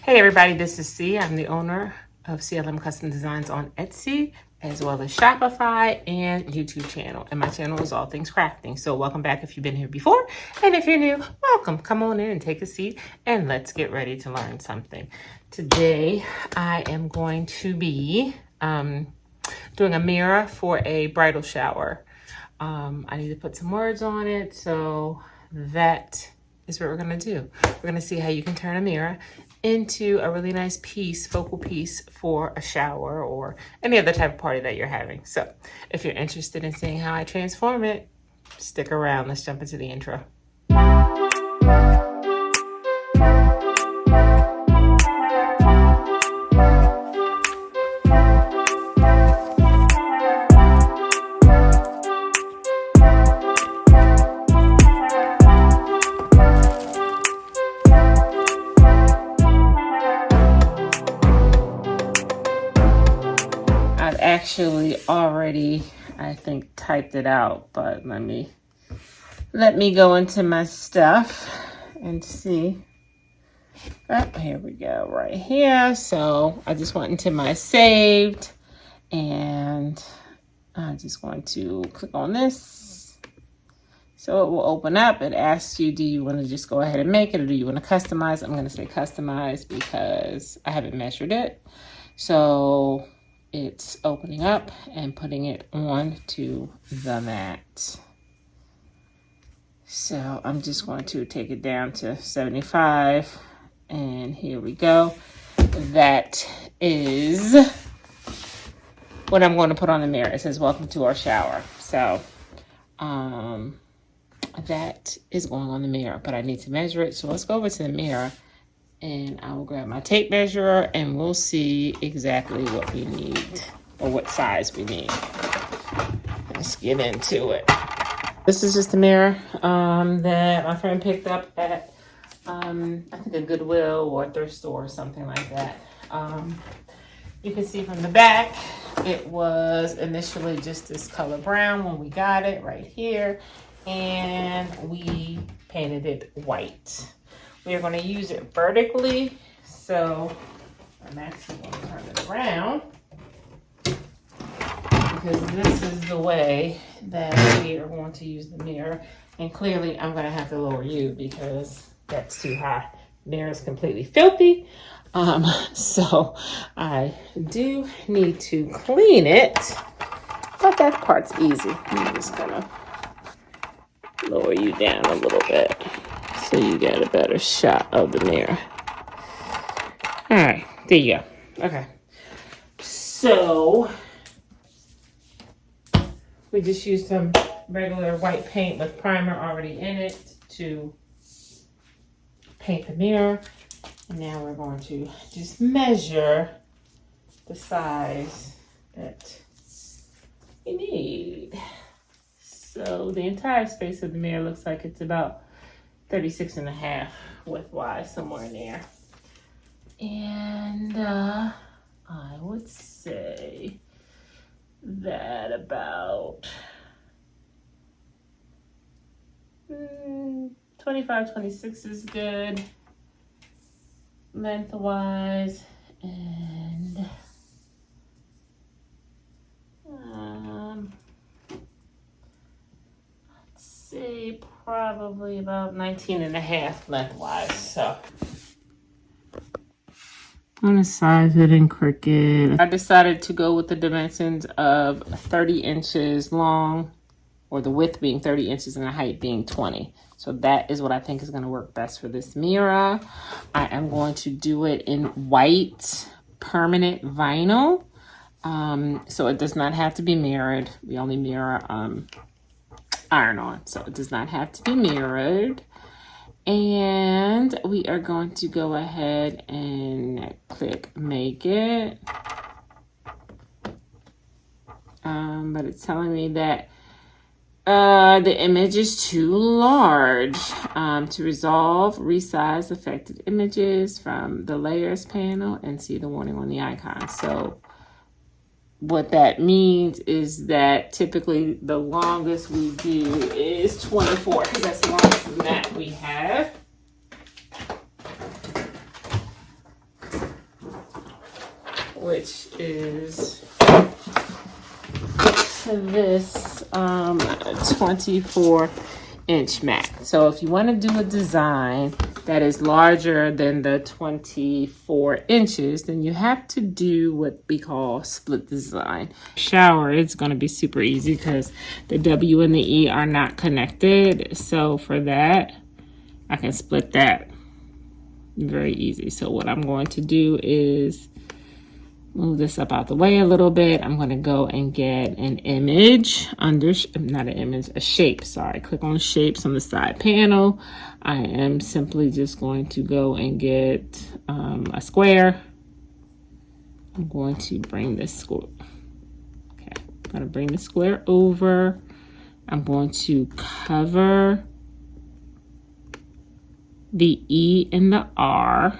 Hey everybody, this is C. I'm the owner of CLM Custom Designs on Etsy, as well as Shopify and YouTube channel. And my channel is all things crafting. So welcome back if you've been here before. And if you're new, welcome. Come on in and take a seat and let's get ready to learn something. Today, I am going to be doing a mirror for a bridal shower. I need to put some words on it, so that is what we're gonna do. We're gonna see how you can turn a mirror into a really nice piece, focal piece for a shower or any other type of party that you're having. So if you're interested in seeing how I transform it, stick around. Let's jump into the intro. Actually already, I think, typed it out, but let me go into my stuff and see. Oh, here we go, right here. So I just went into my saved, and I'm just going to click on this. So it will open up. It asks you, do you want to just go ahead and make it, or do you want to customize? I'm going to say customize because I haven't measured it. So it's opening up and putting it onto the mat. So I'm just going to take it down to 75, and here we go. That is what I'm going to put on the mirror. It says, welcome to our shower. So that is going on the mirror, but I need to measure it. So let's go over to the mirror, and I will grab my tape measure and we'll see exactly what we need or what size we need. Let's get into it. This is just a mirror that my friend picked up at, I think a Goodwill or a thrift store or something like that. You can see from the back, it was initially just this color brown when we got it right here, and we painted it white. We are going to use it vertically, so I'm actually going to turn it around because this is the way that we are going to use the mirror. And clearly I'm going to have to lower you because that's too high. The mirror is completely filthy, so I do need to clean it, but that part's easy. I'm just going to lower you down a little bit so you get a better shot of the mirror. All right, there you go. Okay. So we just used some regular white paint with primer already in it to paint the mirror. And now we're going to just measure the size that we need. So the entire space of the mirror looks like it's about 36.5 width-wise, somewhere in there. And I would say that about 25, 26 is good lengthwise, and say probably about 19.5 lengthwise. So I'm gonna size it in Cricut. I decided to go with the dimensions of 30 inches long, or the width being 30 inches and the height being 20. So that is what I think is gonna work best for this mirror. I am going to do it in white permanent vinyl. So it does not have to be mirrored. We only mirror iron on, so it does not have to be mirrored. And we are going to go ahead and click make it. But it's telling me that the image is too large. To resolve, resize affected images from the layers panel and see the warning on the icon. So what that means is that typically the longest we do is 24, because that's the longest mat we have. this 24-inch mat. So if you want to do a design that is larger than the 24 inches, then you have to do what we call split design. Shower, it's going to be super easy because the W and the E are not connected. So for that, I can split that very easy. So what I'm going to do is move this up out the way a little bit. I'm going to go and get an image under, not an image, a shape, sorry. Click on shapes on the side panel. I am simply just going to go and get a square. I'm going to bring this square, okay, I'm going to bring the square over. I'm going to cover the E and the R.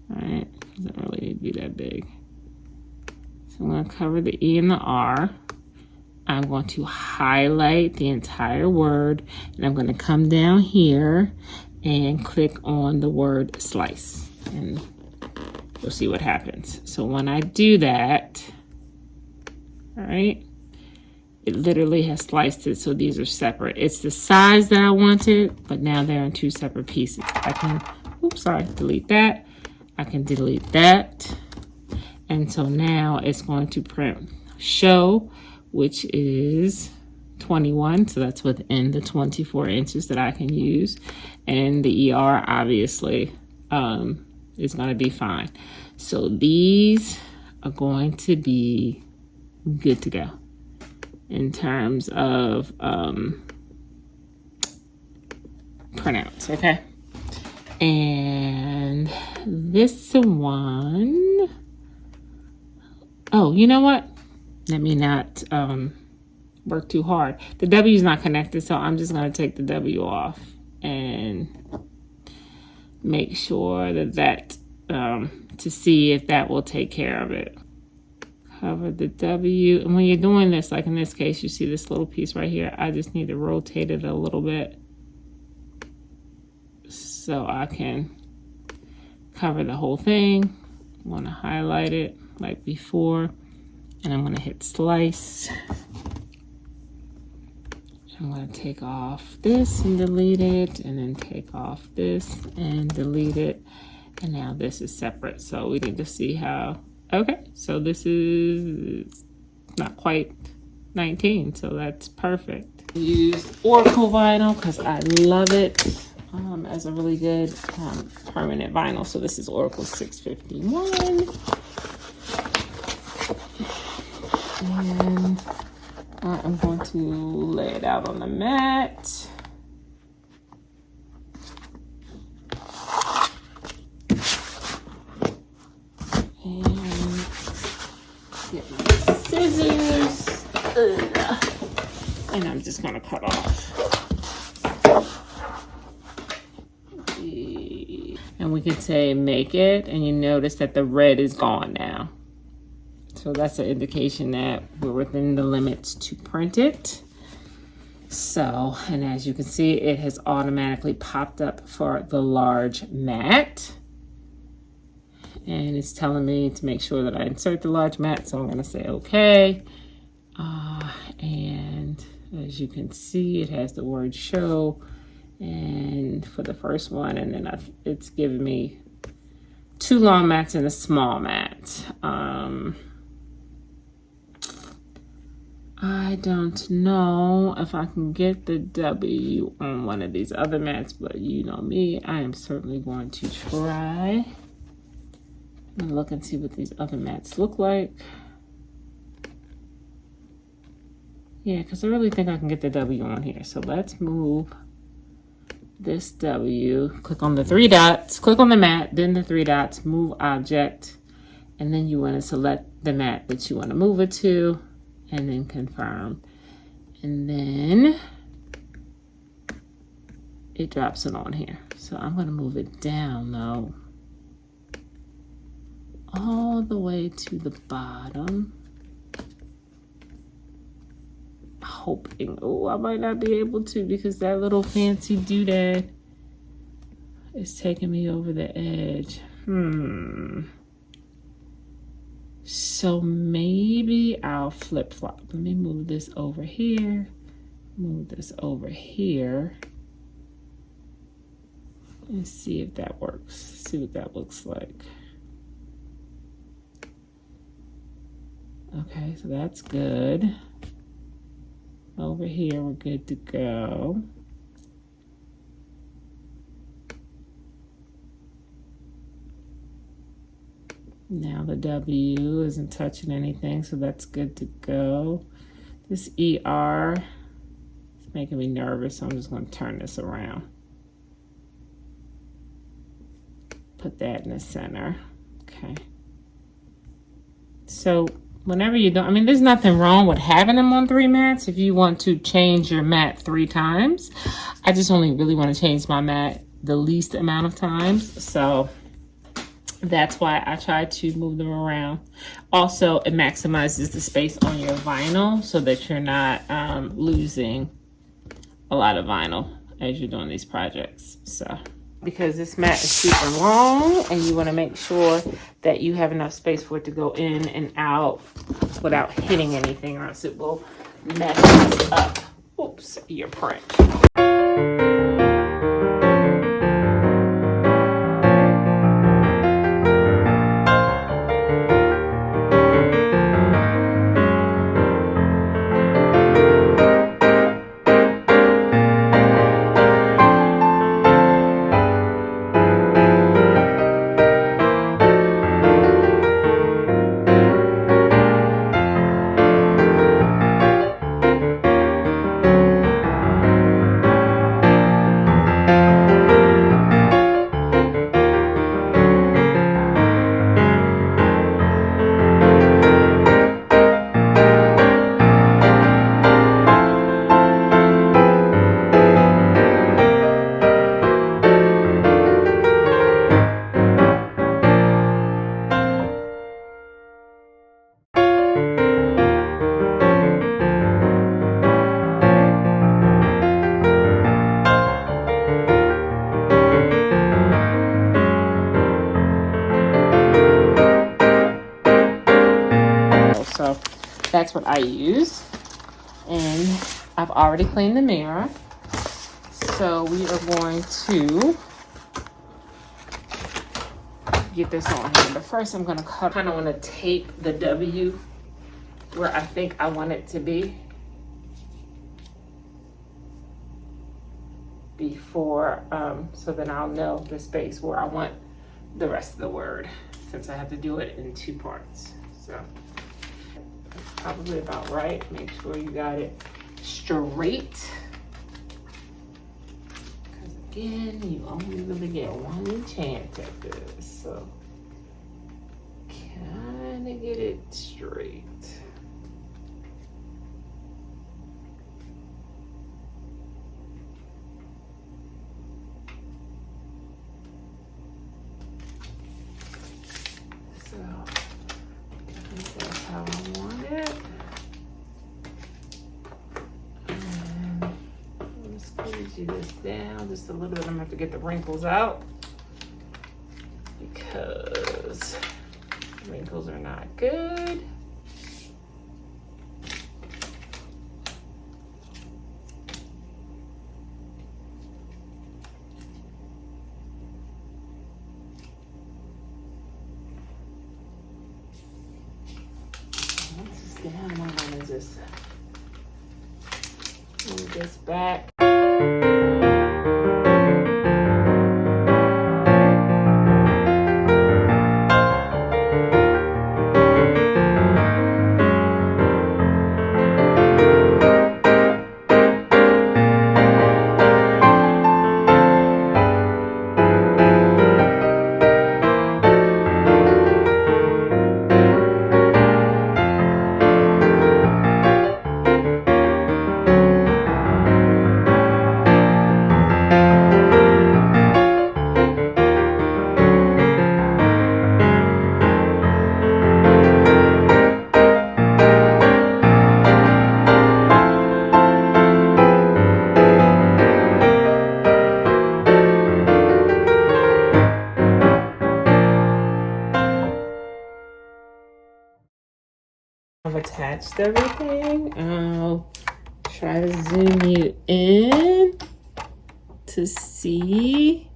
All right, doesn't really need to be that big. So I'm going to cover the E and the R. I'm going to highlight the entire word, and I'm going to come down here and click on the word slice, and you'll see what happens. So when I do that, all right, it literally has sliced it, so these are separate. It's the size that I wanted, but now they're in two separate pieces. I can, oops, sorry, delete that. I can delete that. And so now it's going to print show, which is 21. So that's within the 24 inches that I can use. And the ER obviously is going to be fine. So these are going to be good to go in terms of printouts, okay? And this one, oh, you know what? Let me not work too hard. The W is not connected, so I'm just going to take the W off and make sure that to see if that will take care of it. Cover the W. And when you're doing this, like in this case, you see this little piece right here. I just need to rotate it a little bit so I can cover the whole thing. I want to highlight it like before, and I'm going to hit slice. I'm going to take off this and delete it, and then take off this and delete it. And now this is separate, so we need to see how. Okay, so this is not quite 19, so that's perfect. Use Oracle vinyl because I love it as a really good permanent vinyl. So this is Oracle 651. And I'm going to lay it out on the mat. And get my scissors. And I'm just going to cut off. And we could say make it, and you notice that the red is gone now. So that's an indication that we're within the limits to print it. So, and as you can see, it has automatically popped up for the large mat. And it's telling me to make sure that I insert the large mat. So I'm going to say okay. And as you can see, it has the word show. And for the first one, and then it's giving me 2 long mats and a small mat. I don't know if I can get the W on one of these other mats, but you know me, I am certainly going to try. And look and see what these other mats look like. Yeah, because I really think I can get the W on here. So let's move this W. Click on the 3 dots, click on the mat, then the 3 dots, move object, and then you want to select the mat that you want to move it to, and then confirm. And then it drops it on here. So I'm going to move it down though, all the way to the bottom. Hoping, oh, I might not be able to because that little fancy doodad is taking me over the edge. So maybe I'll flip-flop. Let me move this over here, move this over here, and see if that works. See what that looks like. Okay, so that's good. Over here, we're good to go. Now the W isn't touching anything, so that's good to go. This ER is making me nervous, so I'm just going to turn this around. Put that in the center. Okay. So whenever you don't, I mean, there's nothing wrong with having them on 3 mats if you want to change your mat 3 times. I just only really want to change my mat the least amount of times. So that's why I try to move them around. Also, it maximizes the space on your vinyl so that you're not losing a lot of vinyl as you're doing these projects. So, because this mat is super long and you want to make sure that you have enough space for it to go in and out without hitting anything, or else it will mess up, oops, your print. So that's what I use. And I've already cleaned the mirror. So we are going to get this on here. But first I'm gonna cut, I kind of want to tape the W where I think I want it to be before, so then I'll know the space where I want the rest of the word, since I have to do it in 2 parts. So that's probably about right. Make sure you got it straight. Because again, you only really get 1 chance at this. So kind of get it straight. So I think that's how I want it. And I'm just squeeze this down just a little bit. I'm gonna have to get the wrinkles out because wrinkles are not good. Down, I'm gonna just move this back. matched everything. I'll try to zoom you in to see.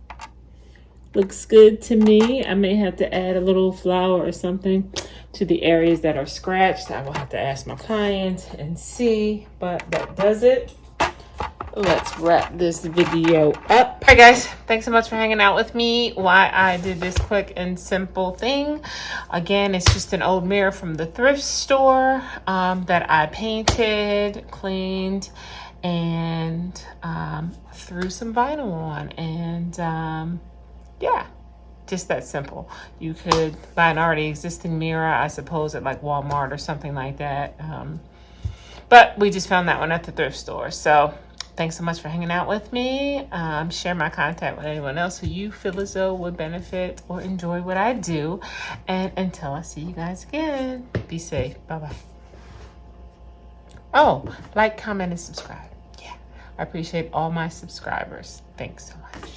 Looks good to me. I may have to add a little flower or something to the areas that are scratched. I will have to ask my client and see, but that does it. Let's wrap this video up. Hi guys, thanks so much for hanging out with me while I did this quick and simple thing. Again, it's just an old mirror from the thrift store that I painted, cleaned, and threw some vinyl on. And yeah, just that simple. You could buy an already existing mirror, I suppose, at like Walmart or something like that. But we just found that one at the thrift store. So thanks so much for hanging out with me. Share my contact with anyone else who you feel as though would benefit or enjoy what I do. And until I see you guys again, be safe. Bye-bye. Oh, like, comment, and subscribe. Yeah, I appreciate all my subscribers. Thanks so much.